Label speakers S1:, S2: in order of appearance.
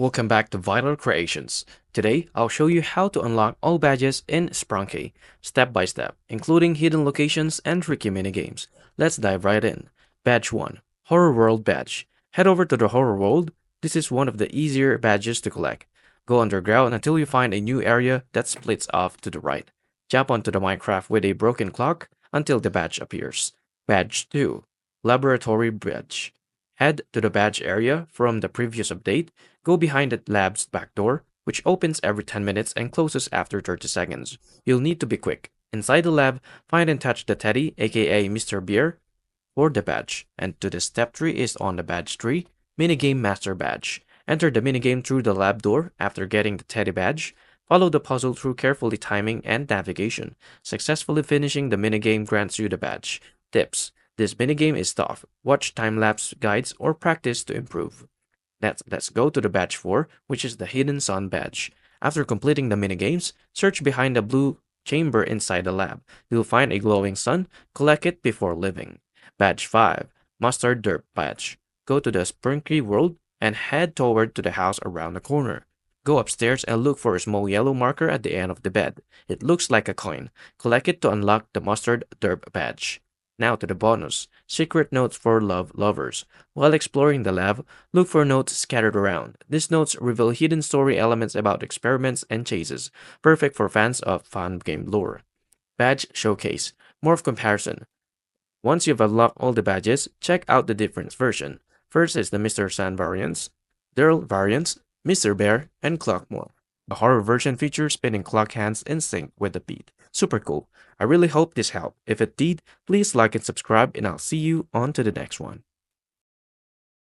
S1: Welcome back to Vital Creations. Today, I'll show you how to unlock all badges in Sprunki, step by step, including hidden locations and tricky minigames. Let's dive right in. Badge 1. Horror World Badge. Head over to the Horror World. This is one of the easier badges to collect. Go underground until you find a new area that splits off to the right. Jump onto the Minecraft with a broken clock until the badge appears. Badge 2. Laboratory Badge. Head to the badge area from the previous update. Go behind the lab's back door, which opens every 10 minutes and closes after 30 seconds. You'll need to be quick. Inside the lab, find and touch the teddy, aka Mr. Beer, for the badge. And to the step tree is on the badge tree, Minigame Master Badge. Enter the minigame through the lab door after getting the teddy badge. Follow the puzzle through carefully timing and navigation. Successfully finishing the minigame grants you the badge. Tips. This minigame is tough. Watch time-lapse guides or practice to improve. Let's go to the badge 4, which is the Hidden Sun badge. After completing the minigames, search behind the blue chamber inside the lab. You'll find a glowing sun. Collect it before leaving. Badge 5, Mustard Derp badge. Go to the Sprunki world and head toward to the house around the corner. Go upstairs and look for a small yellow marker at the end of the bed. It looks like a coin. Collect it to unlock the Mustard Derp badge. Now to the bonus, secret notes for love lovers. While exploring the lab, look for notes scattered around. These notes reveal hidden story elements about experiments and chases, perfect for fans of fun game lore. Badge Showcase, Morph Comparison. Once you've unlocked all the badges, check out the different version. First is the Mr. Sand variants, Daryl variants, Mr. Bear, and Clockmore. The horror version features spinning clock hands in sync with the beat. Super cool. I really hope this helped. If it did, please like and subscribe, and I'll see you on to the next one.